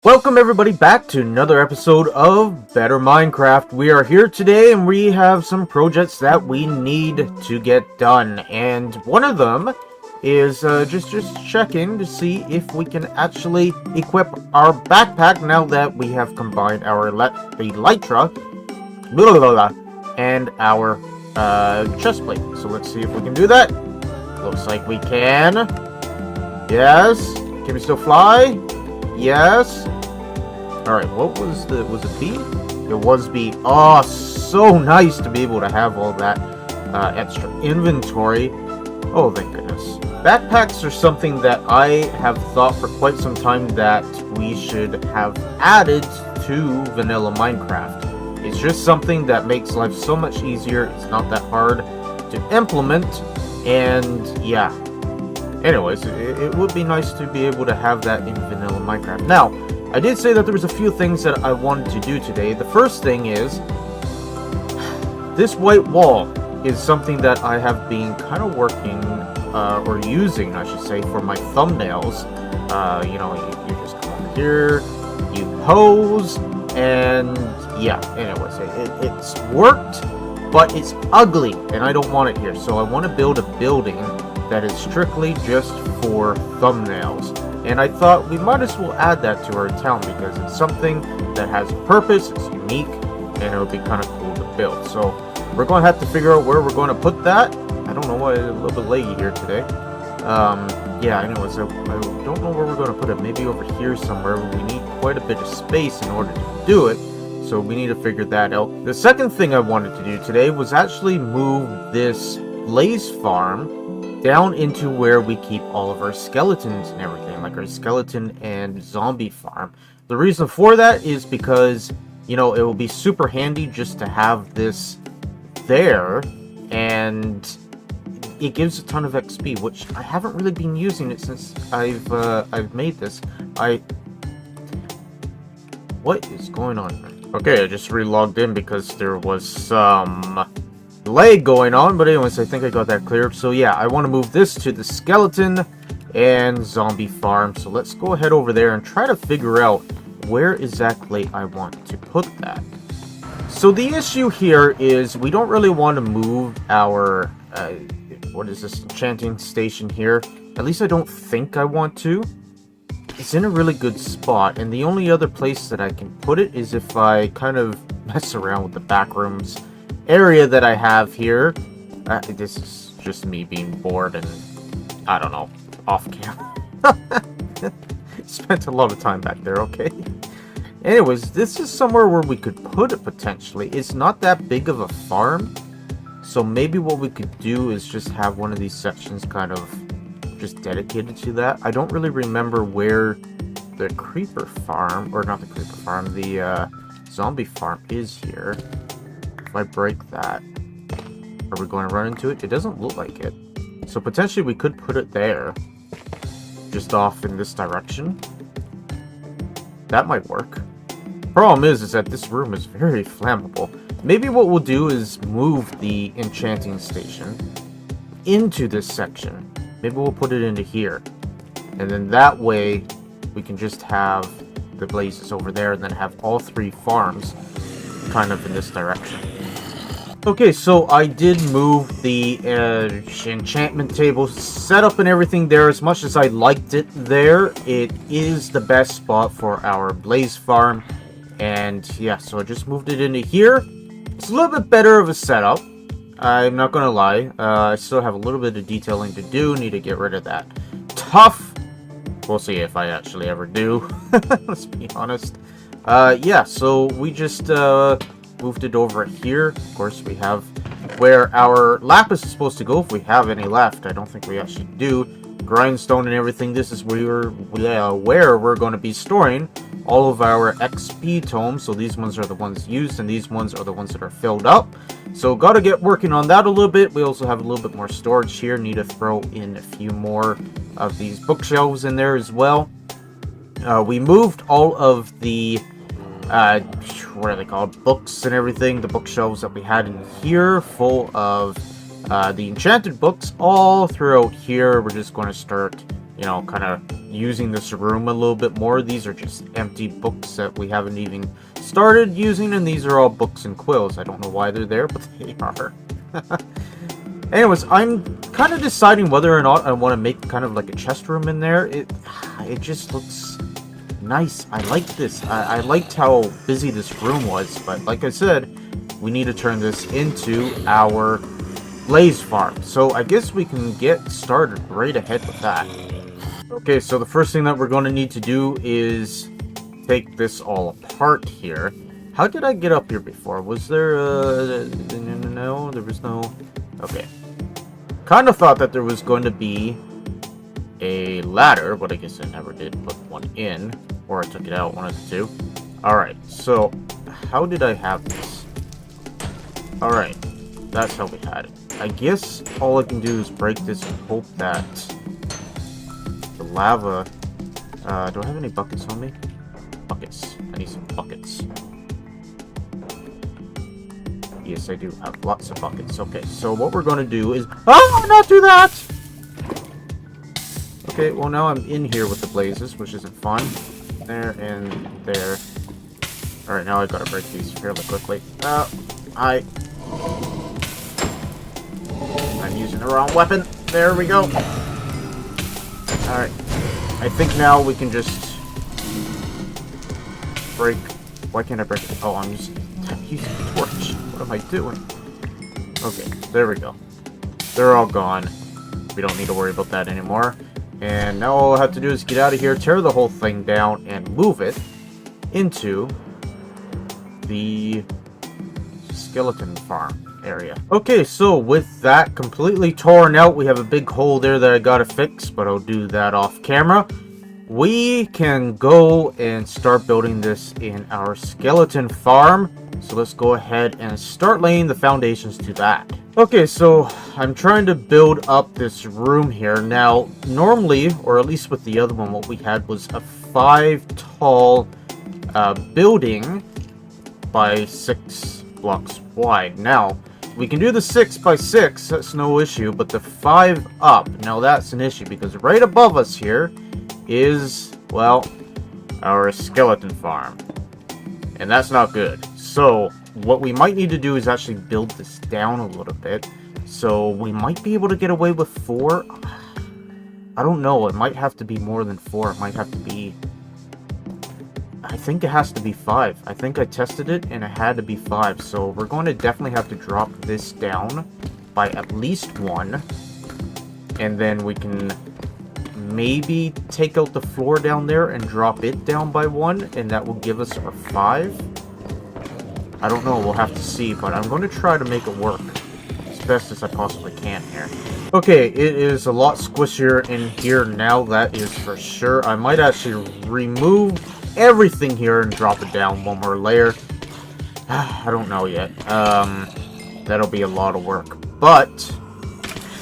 Welcome everybody back to another episode of Better Minecraft. We are here today and we have some projects that we need to get done. And one of them is just checking to see if we can actually equip our backpack now that we have combined our elytra and our chest plate. So let's see if we can do that. Looks like we can. Yes. Can we still fly? Yes. Alright, what was it B? It was B. Oh, so nice to be able to have all that extra inventory. Oh, thank goodness. Backpacks are something that I have thought for quite some time that we should have added to vanilla Minecraft. It's just something that makes life so much easier. It's not that hard to implement. And yeah. Anyways, it would be nice to be able to have that in vanilla Minecraft. Now, I did say that there was a few things that I wanted to do today. The first thing is, this white wall is something that I have been kind of working, or using, I should say, for my thumbnails. You know, you just come over here, you pose, and yeah, anyways, it's worked, but it's ugly, and I don't want it here. So I want to build a building that is strictly just for thumbnails. And I thought we might as well add that to our town because it's something that has a purpose, it's unique, and it would be kind of cool to build. So we're going to have to figure out where we're going to put that. I don't know why it's a little bit laggy here today. Yeah, anyways, I don't know where we're going to put it. Maybe over here somewhere. We need quite a bit of space in order to do it. So we need to figure that out. The second thing I wanted to do today was actually move this Blaze farm down into where we keep all of our skeletons and everything, like our skeleton and zombie farm. The reason for that is because, you know, it will be super handy just to have this there, and it gives a ton of XP, which I haven't really been using it since I've made this. What is going on here? Okay, I just re-logged in because there was some lag going on, but anyways, I think I got that cleared. So yeah, I want to move this to the skeleton and zombie farm. So let's go ahead over there and try to figure out where exactly I want to put that. So the issue here is we don't really want to move our what is this enchanting station here. At least I don't think I want to. It's in a really good spot, and the only other place that I can put it is if I kind of mess around with the back rooms area that I have here. This is just me being bored and, I don't know, off camera. Spent a lot of time back there, okay? Anyways, this is somewhere where we could put it potentially. It's not that big of a farm, so maybe what we could do is just have one of these sections kind of just dedicated to that. I don't really remember where the creeper farm, or not the creeper farm, the zombie farm is here. If I break that, are we going to run into it? It doesn't look like it. So potentially we could put it there, just off in this direction. That might work. Problem is that this room is very flammable. Maybe what we'll do is move the enchanting station into this section. Maybe we'll put it into here. And then that way we can just have the blazes over there and then have all three farms kind of in this direction. Okay, so I did move the enchantment table setup and everything there. As much as I liked it there, it is the best spot for our blaze farm. And yeah, so I just moved it into here. It's a little bit better of a setup, I'm not gonna lie. I still have a little bit of detailing to do. Need to get rid of that tough. We'll see if I actually ever do. Let's be honest. Yeah, so we just moved it over here. Of course, we have where our lapis is supposed to go, if we have any left. I don't think we actually do. Grindstone and everything. This is where we're going to be storing all of our XP tomes. So these ones are the ones used, and these ones are the ones that are filled up. So got to get working on that a little bit. We also have a little bit more storage here. Need to throw in a few more of these bookshelves in there as well. We moved all of the what are they called, books and everything, the bookshelves that we had in here full of the enchanted books all throughout here. We're just going to start you know, kind of using this room a little bit more. These are just empty books that we haven't even started using, and these are all books and quills. I don't know why they're there, but they are. Anyways, I'm kind of deciding whether or not I want to make kind of like a chest room in there. It just looks nice. I like this. I liked how busy this room was, but like I said, we need to turn this into our Blaze farm. So I guess we can get started right ahead with that. Okay, so the first thing that we're going to need to do is take this all apart here. How did I get up here before? Was there no, there was no... Okay. Kind of thought that there was going to be a ladder, but I guess I never did put one in. Or I took it out, one of the two. Alright, so how did I have this? Alright, that's how we had it. I guess all I can do is break this and hope that the lava... do I have any buckets on me? Buckets. I need some buckets. Yes, I do have lots of buckets. Okay, so what we're going to do is... Oh, not do that! Okay, well now I'm in here with the blazes, which isn't fun. There and there. Alright, now I've got to break these fairly quickly. I'm using the wrong weapon. There we go. Alright. I think now we can just break... Why can't I break it? Oh, I'm using the torch. What am I doing? Okay, there we go. They're all gone. We don't need to worry about that anymore. And now all I have to do is get out of here, tear the whole thing down, and move it into the skeleton farm area. Okay, so with that completely torn out, we have a big hole there that I gotta fix, but I'll do that off camera. We can go and start building this in our skeleton farm. So let's go ahead and start laying the foundations to that. Okay, so I'm trying to build up this room here. Now, normally, or at least with the other one, what we had was a 5 tall building by 6 blocks wide. Now, we can do the 6 by 6, that's no issue, but the 5 up, now that's an issue, because right above us here is, well, our skeleton farm. And that's not good. So, what we might need to do is actually build this down a little bit. So, we might be able to get away with 4. I don't know, it might have to be more than 4. It might have to be... I think it has to be 5. I think I tested it and it had to be 5. So, we're going to definitely have to drop this down by at least 1. And then we can maybe take out the floor down there and drop it down by 1. And that will give us our 5. I don't know, we'll have to see, but I'm going to try to make it work as best as I possibly can here. Okay, it is a lot squishier in here now, that is for sure. I might actually remove everything here and drop it down 1 more layer. I don't know yet. That'll be a lot of work. But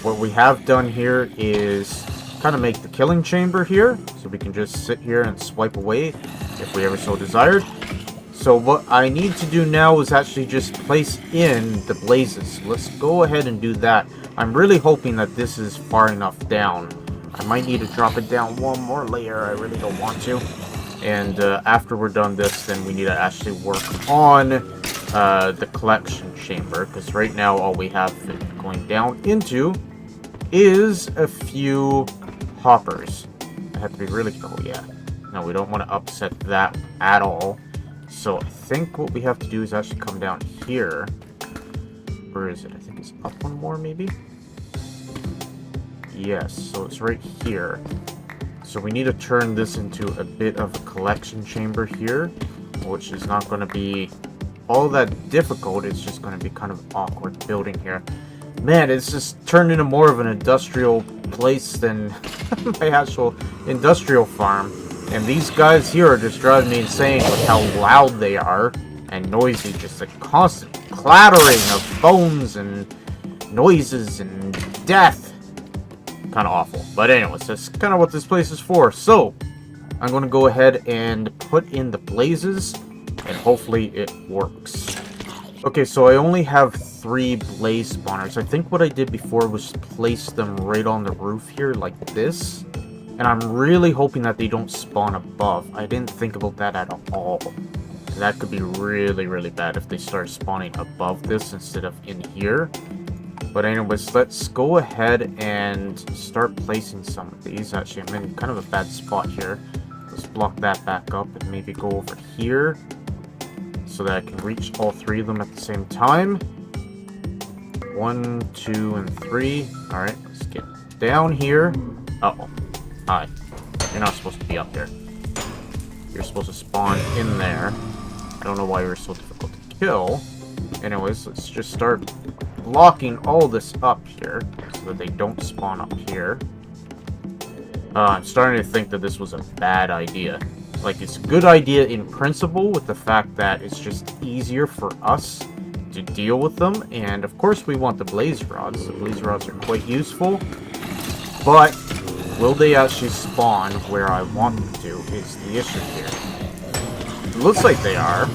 what we have done here is kind of make the killing chamber here, so we can just sit here and swipe away if we ever so desired. So what I need to do now is actually just place in the blazes. Let's go ahead and do that. I'm really hoping that this is far enough down. I might need to drop it down 1 more layer. I really don't want to. And after we're done this, then we need to actually work on the collection chamber. Because right now all we have going down into is a few hoppers. I have to be really... Oh yeah. No, we don't want to upset that at all. So I think what we have to do is actually come down here. Where is it? I think it's up 1 more, maybe? Yes, so it's right here. So we need to turn this into a bit of a collection chamber here, which is not going to be all that difficult. It's just going to be kind of awkward building here. Man, it's just turned into more of an industrial place than my actual industrial farm. And these guys here are just driving me insane with how loud they are and noisy. Just a constant clattering of bones and noises and death. Kind of awful. But anyways, that's kind of what this place is for. So, I'm going to go ahead and put in the blazes and hopefully it works. Okay, so I only have 3 blaze spawners. I think what I did before was place them right on the roof here like this. And I'm really hoping that they don't spawn above. I didn't think about that at all. That could be really, really bad if they start spawning above this instead of in here. But anyways, let's go ahead and start placing some of these. Actually, I'm in kind of a bad spot here. Let's block that back up and maybe go over here so that I can reach all 3 of them at the same time. 1, 2, and 3. Alright, let's get down here. Uh-oh. Hi. You're not supposed to be up there. You're supposed to spawn in there. I don't know why you're so difficult to kill. Anyways, let's just start blocking all this up here so that they don't spawn up here. I'm starting to think that this was a bad idea. Like, it's a good idea in principle with the fact that it's just easier for us to deal with them. And of course we want the blaze rods. The blaze rods are quite useful. But will they actually spawn where I want them to is the issue here. It looks like they are.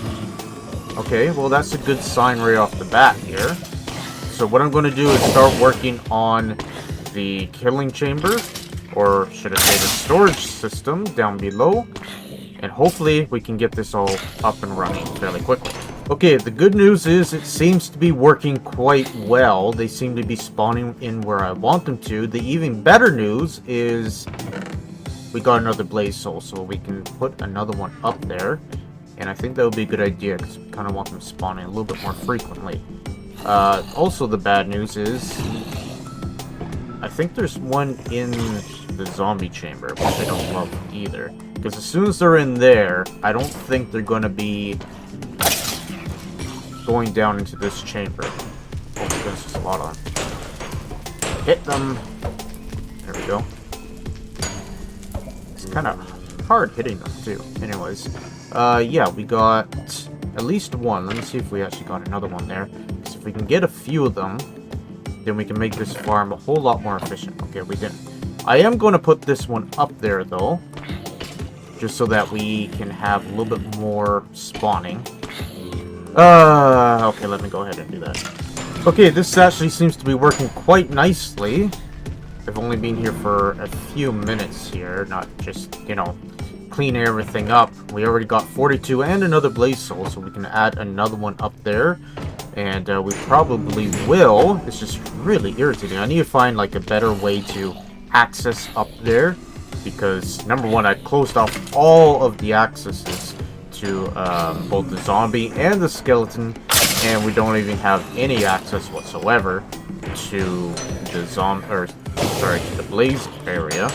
Okay, well that's a good sign right off the bat here. So what I'm going to do is start working on the killing chamber, or should I say the storage system down below. And hopefully we can get this all up and running fairly quickly. Okay, the good news is it seems to be working quite well. They seem to be spawning in where I want them to. The even better news is we got another blaze soul, so we can put another one up there. And I think that would be a good idea because we kind of want them spawning a little bit more frequently. Also, the bad news is I think there's one in the zombie chamber, which I don't love either. Because as soon as they're in there, I don't think they're going to be going down into this chamber. Oh my goodness, there's a lot of them. Hit them. There we go. It's kind of hard hitting them too. Anyways, yeah, we got at least one. Let me see if we actually got another one there. Because if we can get a few of them, then we can make this farm a whole lot more efficient. Okay, we didn't. I am going to put this one up there though, just so that we can have a little bit more spawning. Okay, let me go ahead and do that. Okay, this actually seems to be working quite nicely. I've only been here for a few minutes here, not just, you know, clean everything up. We already got 42 and another blaze soul, so we can add another one up there. And we probably will. It's just really irritating. I need to find like a better way to access up there, because number one, I closed off all of the accesses to both the zombie and the skeleton, and we don't even have any access whatsoever to the to the blaze area.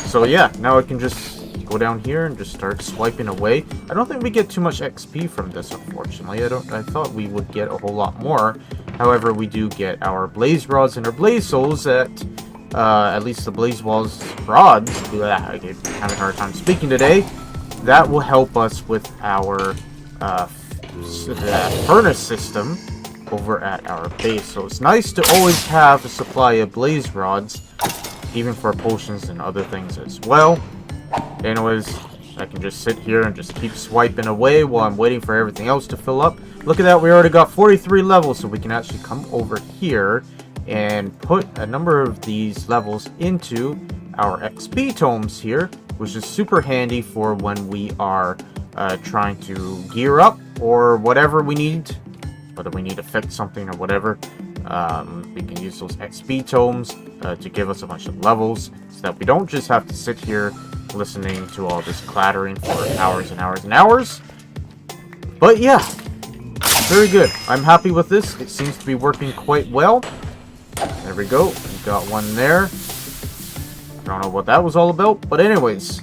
So yeah, now I can just go down here and just start swiping away. I don't think we get too much XP from this, unfortunately. I thought we would get a whole lot more. However, we do get our blaze rods and our blaze souls at least the blaze rods. I'm having a hard time speaking today. That will help us with our furnace system over at our base. So it's nice to always have a supply of blaze rods, even for potions and other things as well. Anyways, I can just sit here and just keep swiping away while I'm waiting for everything else to fill up. Look at that, we already got 43 levels, so we can actually come over here and put a number of these levels into our XP tomes here, which is super handy for when we are trying to gear up or whatever we need, whether we need to fix something or whatever. We can use those XP tomes to give us a bunch of levels so that we don't just have to sit here listening to all this clattering for hours and hours and hours. But yeah, very good. I'm happy with this. It seems to be working quite well. There we go. We got one there. I don't know what that was all about, but anyways,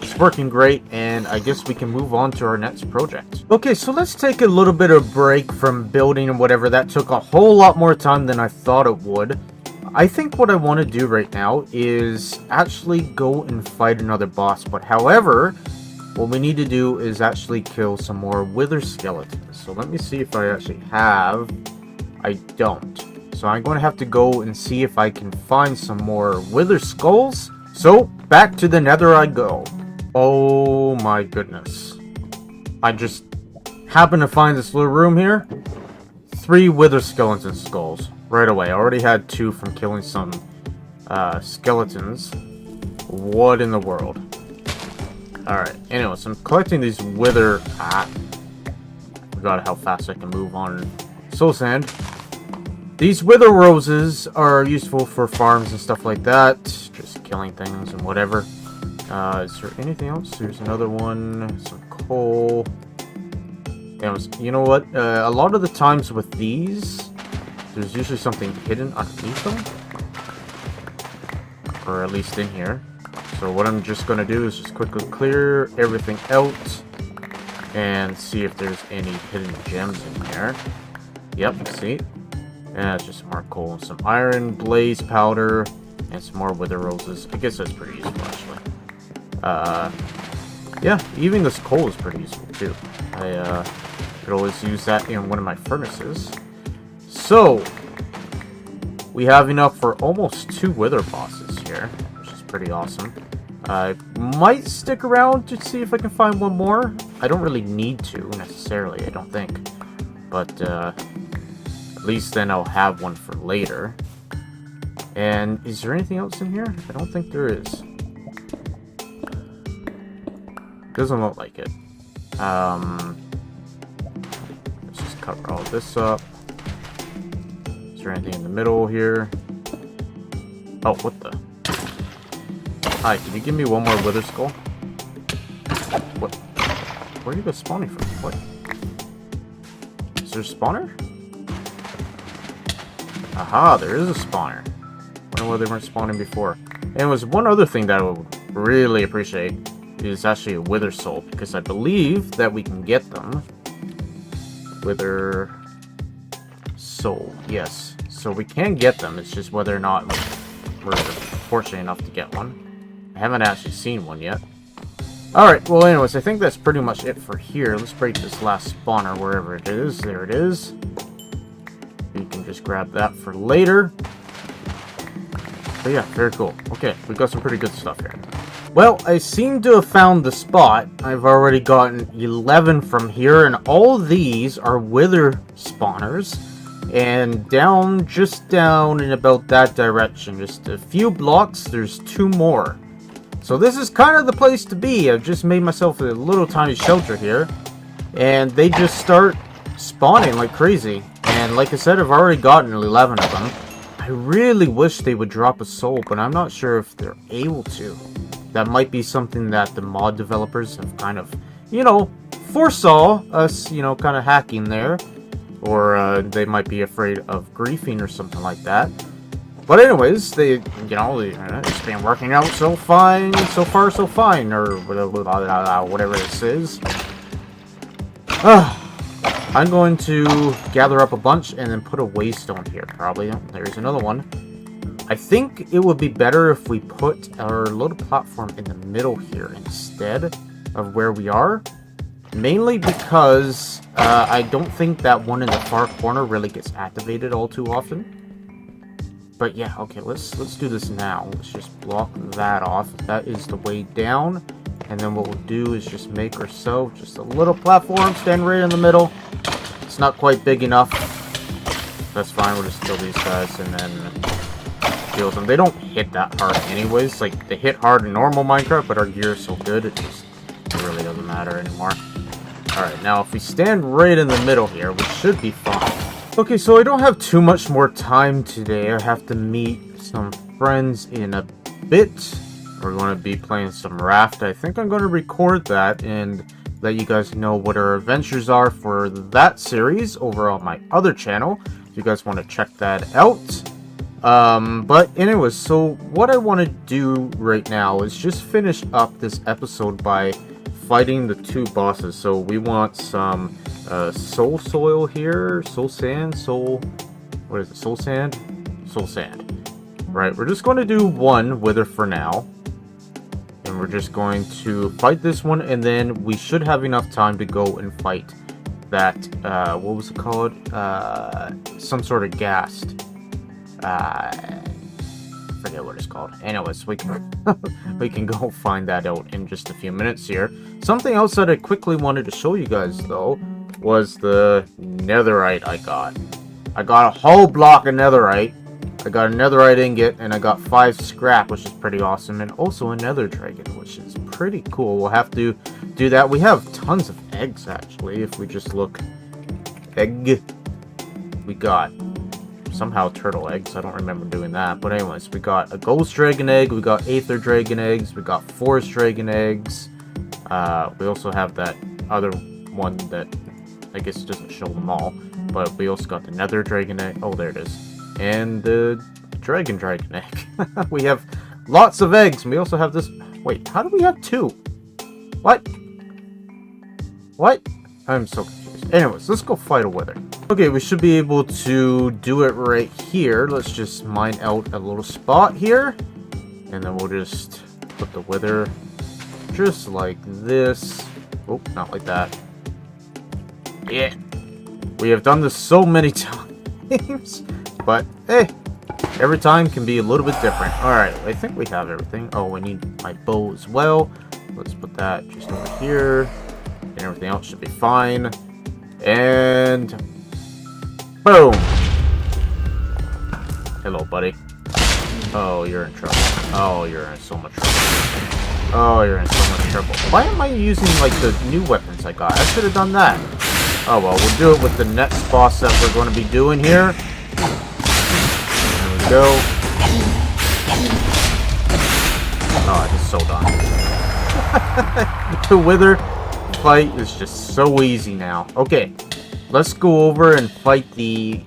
it's working great, and I guess we can move on to our next project. Okay, so let's take a little bit of break from building and whatever. That took a whole lot more time than I thought it would. I think what I want to do right now is actually go and fight another boss, but however, what we need to do is actually kill some more wither skeletons. So let me see if I actually have. I don't. So I'm going to have to go and see if I can find some more wither skulls. So back to the nether I go. Oh my goodness. I just happened to find this little room here. 3 wither skeleton skulls right away. I already had 2 from killing some skeletons. What in the world? Alright, anyways, I'm collecting these wither... forgot how fast I can move on soul sand. These wither roses are useful for farms and stuff like that. Just killing things and whatever. Is there anything else? There's another one. Some coal. Anyways, you know what? A lot of the times with these, there's usually something hidden underneath them. Or at least in here. So what I'm just going to do is just quickly clear everything out. And see if there's any hidden gems in here. Yep, see? And it's just some more coal and some iron, blaze powder, and some more wither roses. I guess that's pretty useful, actually. Yeah, even this coal is pretty useful, too. I could always use that in one of my furnaces. So, we have enough for almost 2 wither bosses here, which is pretty awesome. I might stick around to see if I can find one more. I don't really need to, necessarily, I don't think. But, at least then I'll have one for later. And is there anything else in here? I don't think there is. Doesn't look like it. Let's just cover all this up. Is there anything in the middle here? Oh, what the? Hi, can you give me one more wither skull? What? Where are you guys spawning from? What? Is there a spawner? Aha, there is a spawner. Wonder why they weren't spawning before. And there was one other thing that I would really appreciate is actually a wither soul, because I believe that we can get them. Wither soul, yes. So we can get them, it's just whether or not we're fortunate enough to get one. I haven't actually seen one yet. Alright, well anyways, I think that's pretty much it for here. Let's break this last spawner wherever it is. There it is. You can just grab that for later. But yeah, very cool. Okay, we've got some pretty good stuff here. Well, I seem to have found the spot. I've already gotten 11 from here, and all these are wither spawners. And just down in about that direction, just a few blocks, there's 2 more. So this is kind of the place to be. I've just made myself a little tiny shelter here. And they just start spawning like crazy. And like I said, I've already gotten 11 of them. I really wish they would drop a soul, but I'm not sure if they're able to. That might be something that the mod developers have kind of, you know, foresaw us, you know, kind of hacking there. Or they might be afraid of griefing or something like that. But anyways, they, you know, it's been working out so fine, so far so fine, or whatever this is. I'm going to gather up a bunch and then put a waystone here, probably. There's another one. I think it would be better if we put our little platform in the middle here instead of where we are. Mainly because I don't think that one in the far corner really gets activated all too often. But yeah, okay, let's do this now. Let's just block that off. That is the way down. And then what we'll do is just make ourselves just a little platform, stand right in the middle. It's not quite big enough. That's fine, we'll just kill these guys and then kill them. They don't hit that hard anyways. Like, they hit hard in normal Minecraft, but our gear is so good, it really doesn't matter anymore. Alright, now if we stand right in the middle here, we should be fine. Okay, so I don't have too much more time today. I have to meet some friends in a bit. We're going to be playing some Raft. I think I'm going to record that and let you guys know what our adventures are for that series over on my other channel, if you guys want to check that out. But anyways, so what I want to do right now is just finish up this episode by fighting the 2 bosses. So we want some soul soil here, soul sand, what is it, soul sand? Soul sand. Right, we're just going to do 1 wither for now. And we're just going to fight this one, and then we should have enough time to go and fight that, what was it called? Some sort of ghast. Forget what it's called. Anyways, we can we can go find that out in just a few minutes here. Something else that I quickly wanted to show you guys, though, was the netherite I got. I got a whole block of netherite. I got another netherite ingot, and I got 5 scrap, which is pretty awesome, and also a nether dragon, which is pretty cool. We'll have to do that. We have tons of eggs, actually, if we just look. Egg. We got somehow turtle eggs. I don't remember doing that. But anyways, we got a ghost dragon egg. We got aether dragon eggs. We got forest dragon eggs. We also have that other one that I guess doesn't show them all. But we also got the nether dragon egg. Oh, there it is. And the dragon egg. We have lots of eggs. And we also have this. Wait, how do we have 2? What? What? I'm so confused. Anyways, let's go fight a wither. Okay, we should be able to do it right here. Let's just mine out a little spot here. And then we'll just put the wither just like this. Oh, not like that. Yeah. We have done this so many times. But, hey, every time can be a little bit different. Alright, I think we have everything. Oh, we need my bow as well. Let's put that just over here. And everything else should be fine. And boom! Hello, buddy. Oh, you're in trouble. Oh, you're in so much trouble. Oh, you're in so much trouble. Why am I using, like, the new weapons I got? I should have done that. Oh, well, we'll do it with the next boss that we're going to be doing here. There we go. Oh, I'm just so done. The wither fight is just so easy now. Okay. Let's go over and fight the...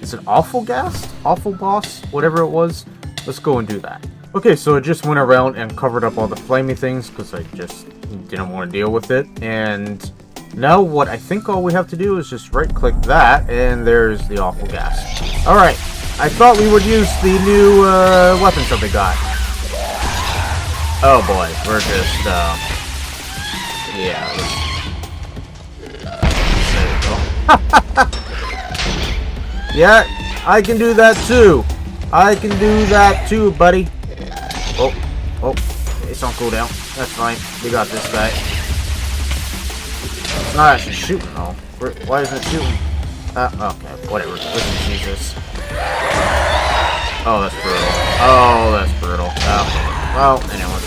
Is it Awful Ghast? Awful Boss? Whatever it was. Let's go and do that. Okay, so I just went around and covered up all the flamey things because I just didn't want to deal with it. And now what I think all we have to do is just right-click that, and there's the Awful Ghast. Alright, I thought we would use the new weapons that they got. Oh boy, we're just... yeah, yeah, I can do that too. I can do that too, buddy. Oh, it's on cooldown. That's fine. We got this guy. It's not actually shooting though. Why isn't it shooting? Okay, whatever. Let's use this. Oh, that's brutal. Oh, that's brutal. Well, anyway.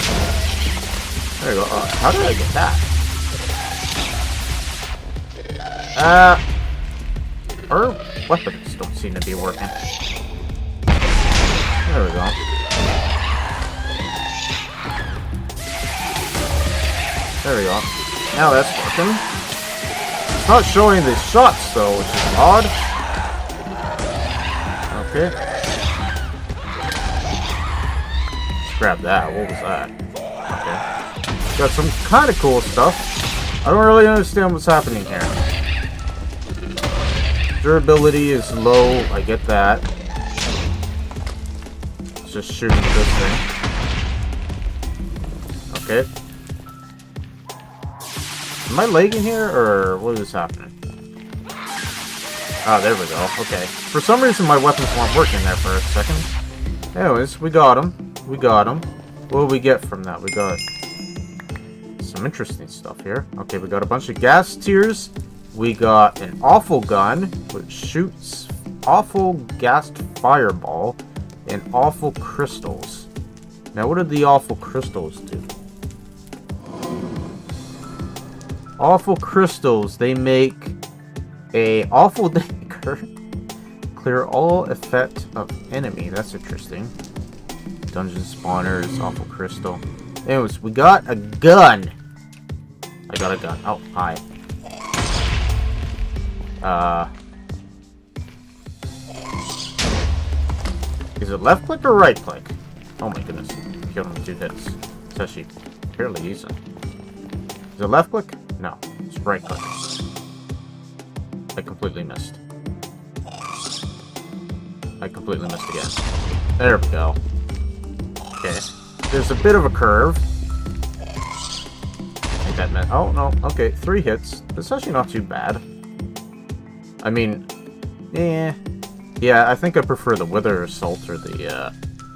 There you go. How did I get that? Our weapons don't seem to be working. There we go. There we go. Now that's working. It's not showing the shots though, which is odd. Okay. Let's grab that. What was that? Okay. Got some kind of cool stuff. I don't really understand what's happening here. Durability is low, I get that. It's just shooting this thing. Okay. Am I lagging here, or what is happening? Ah, there we go. Okay. For some reason, my weapons weren't working there for a second. Anyways, we got them. We got them. What do we get from that? We got some interesting stuff here. Okay, we got a bunch of gas tiers. We got an awful gun, which shoots awful gassed fireball and awful crystals. Now, what did the awful crystals do? Awful crystals, they make a awful dagger. Clear all effect of enemy. That's interesting. Dungeon spawners, awful crystal. Anyways, we got a gun. I got a gun. Oh, hi. Is it left click or right click? Oh my goodness. Killed him in 2 hits. It's actually fairly easy. Is it left click? No. It's right click. I completely missed. I completely missed again. There we go. Okay. There's a bit of a curve. I think that meant... Oh, no. Okay. 3 hits. That's actually not too bad. I mean, yeah, I think I prefer the Wither Assault or the,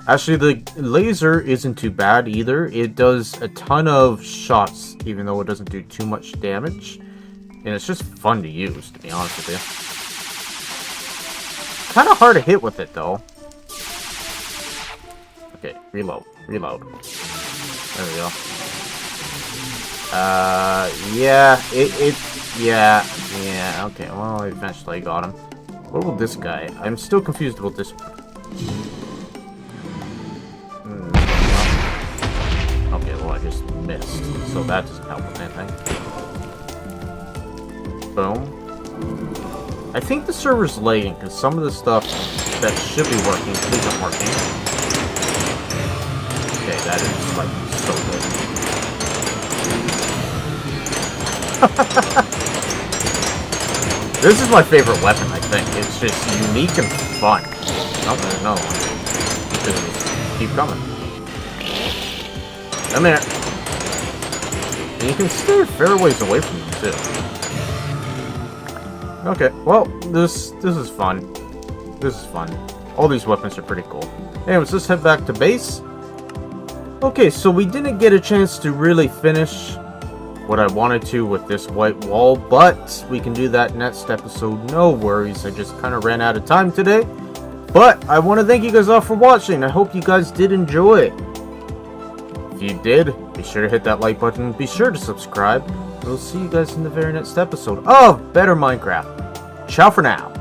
Actually, the laser isn't too bad either. It does a ton of shots, even though it doesn't do too much damage. And it's just fun to use, to be honest with you. Kind of hard to hit with it, though. Okay, reload. There we go. Yeah, okay, well, eventually I got him. What about this guy? I'm still confused about this. Okay, well, I just missed, so that doesn't help with anything. Boom. I think the server's lagging, because some of the stuff that should be working isn't working. Okay, that is, like, so good. This is my favorite weapon, I think. It's just unique and fun. Oh, there's another one. Just keep coming. Come here. And you can stay a fair ways away from them, too. Okay, well, this is fun. This is fun. All these weapons are pretty cool. Anyways, let's head back to base. Okay, so we didn't get a chance to really finish what I wanted to with this white wall, but we can do that next episode, no worries. I just kind of ran out of time today. But I want to thank you guys all for watching. I hope you guys did enjoy. If you did, be sure to hit that like button. Be sure to subscribe. We'll see you guys in the very next episode of Better Minecraft. Ciao for now.